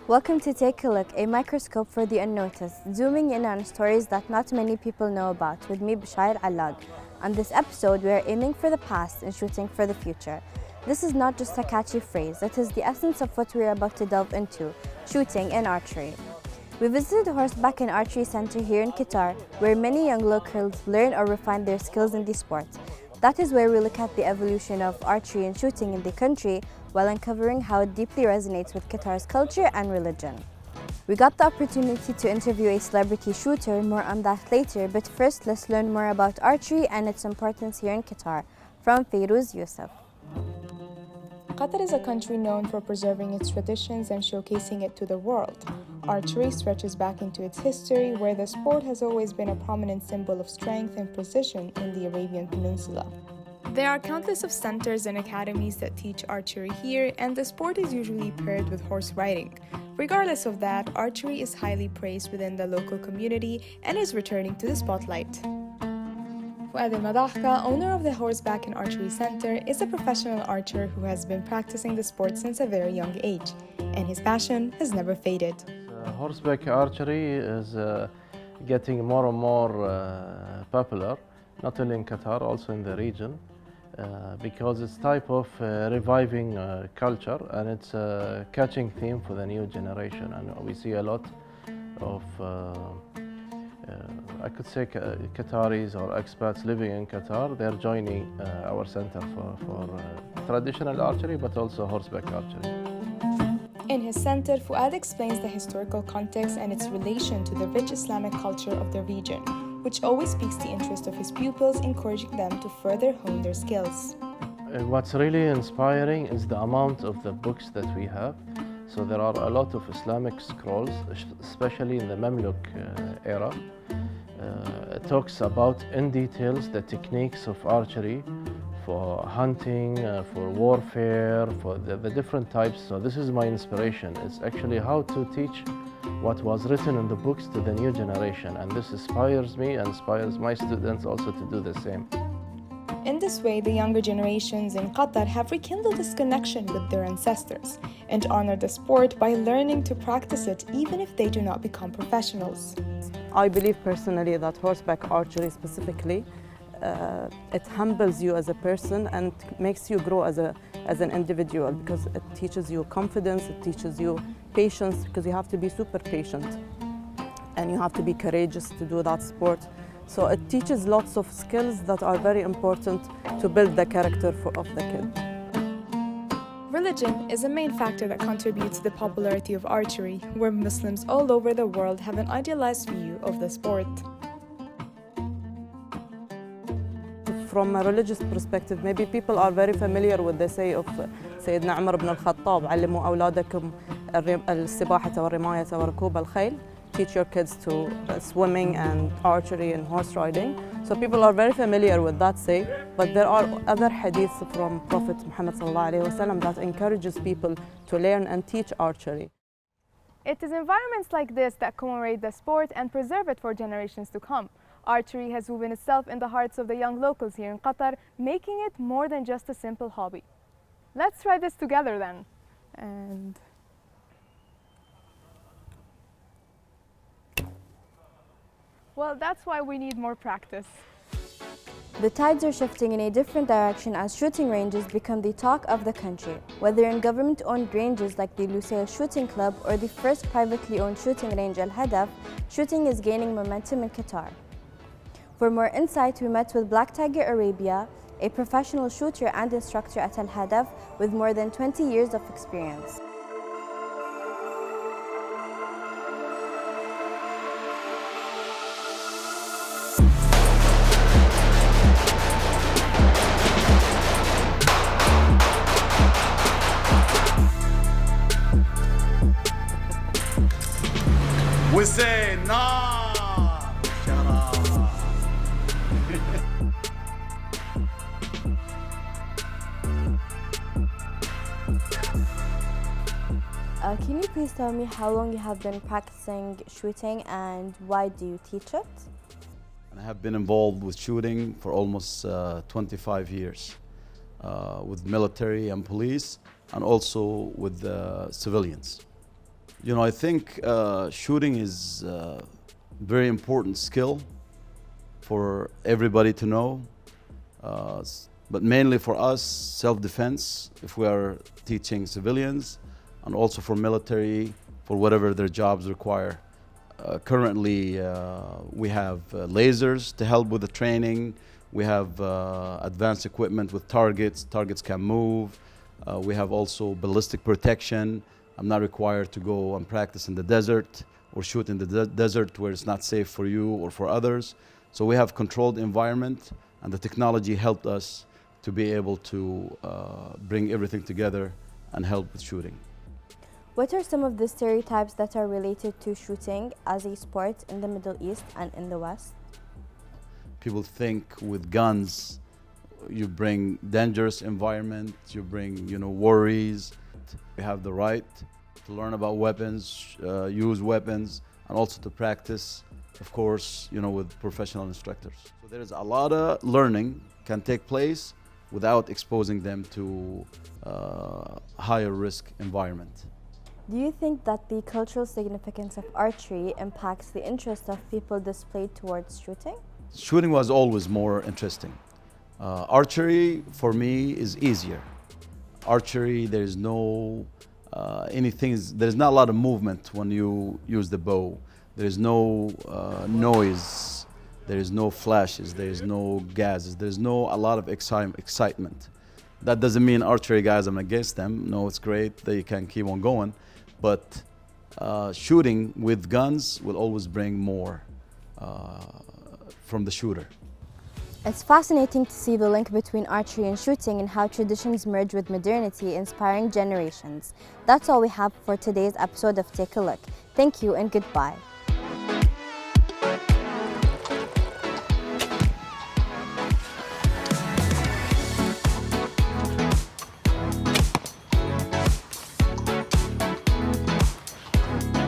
Welcome to Take a Look, a microscope for the unnoticed, zooming in on stories that not many people know about, with me, Bashar Allag. On this episode, we are aiming for the past and shooting for the future. This is not just a catchy phrase, it is the essence of what we are about to delve into, shooting and archery. We visited a horseback and archery center here in Qatar, where many young locals learn or refine their skills in the sport. That is where we look at the evolution of archery and shooting in the country, while uncovering how it deeply resonates with Qatar's culture and religion. We got the opportunity to interview a celebrity shooter, more on that later, but first let's learn more about archery and its importance here in Qatar, from Fayrouz Youssef. Qatar is a country known for preserving its traditions and showcasing it to the world. Archery stretches back into its history, where the sport has always been a prominent symbol of strength and precision in the Arabian Peninsula. There are countless of centers and academies that teach archery here, and the sport is usually paired with horse riding. Regardless of that, archery is highly praised within the local community and is returning to the spotlight. Fuad al-Madahka, owner of the Horseback and Archery Center, is a professional archer who has been practicing the sport since a very young age, and his passion has never faded. Horseback archery is getting more and more popular, not only in Qatar, also in the region, because it's type of reviving culture, and it's a catching theme for the new generation. And we see a lot of I could say Qataris or expats living in Qatar. They're joining our center for traditional archery, but also horseback archery. In his center, Fuad explains the historical context and its relation to the rich Islamic culture of the region, which always piques the interest of his pupils, encouraging them to further hone their skills. What's really inspiring is the amount of the books that we have. So there are a lot of Islamic scrolls, especially in the Mamluk era. It talks about in details the techniques of archery for hunting, for warfare, for the different types. So this is my inspiration. It's actually how to teach what was written in the books to the new generation. And this inspires me and inspires my students also to do the same. In this way, the younger generations in Qatar have rekindled this connection with their ancestors and honor the sport by learning to practice it even if they do not become professionals. I believe personally that horseback archery specifically, it humbles you as a person and makes you grow as an individual, because it teaches you confidence, it teaches you patience, because you have to be super patient and you have to be courageous to do that sport. So it teaches lots of skills that are very important to build the character of the kid. Religion is a main factor that contributes to the popularity of archery, where Muslims all over the world have an idealized view of the sport. From a religious perspective, maybe people are very familiar with the say of سيدنا عمر بن الخطاب علموا أولادكم السباحة والرماية وركوب الخيل. Teach your kids to swimming and archery and horse riding. So people are very familiar with that say, but there are other hadiths from Prophet Muhammad ﷺ that encourages people to learn and teach archery. It is environments like this that commemorate the sport and preserve it for generations to come. Archery has woven itself in the hearts of the young locals here in Qatar, making it more than just a simple hobby. Let's try this together then. Well, that's why we need more practice. The tides are shifting in a different direction as shooting ranges become the talk of the country. Whether in government-owned ranges like the Lusail Shooting Club or the first privately owned shooting range Al Hadaf, shooting is gaining momentum in Qatar. For more insight, we met with Black Tiger Arabia, a professional shooter and instructor at Al Hadaf with more than 20 years of experience. We say نار شراب. Can you please tell me how long you have been practicing shooting and why do you teach it? I have been involved with shooting for almost 25 years with military and police, and also with civilians. You know, I think shooting is a very important skill for everybody to know, but mainly for us, self-defense, if we are teaching civilians, and also for military, for whatever their jobs require. Currently, we have lasers to help with the training. We have advanced equipment with targets. Targets can move. We have also ballistic protection. I'm not required to go and practice in the desert or shoot in the desert where it's not safe for you or for others. So we have controlled environment, and the technology helped us to be able to bring everything together and help with shooting. What are some of the stereotypes that are related to shooting as a sport in the Middle East and in the West? People think with guns, you bring dangerous environment, you bring, worries. You have the right to learn about weapons, use weapons, and also to practice, of course, with professional instructors. So there is a lot of learning can take place without exposing them to higher risk environment. Do you think that the cultural significance of archery impacts the interest of people displayed towards shooting? Shooting was always more interesting. Archery, for me, is easier. Archery, there's no there's not a lot of movement when you use the bow. There's no noise, there is no flashes, there is no gases, there's a lot of excitement. That doesn't mean archery guys, I'm against them. No, it's great, they can keep on going. But shooting with guns will always bring more from the shooter. It's fascinating to see the link between archery and shooting and how traditions merge with modernity, inspiring generations. That's all we have for today's episode of Take a Look. Thank you and goodbye.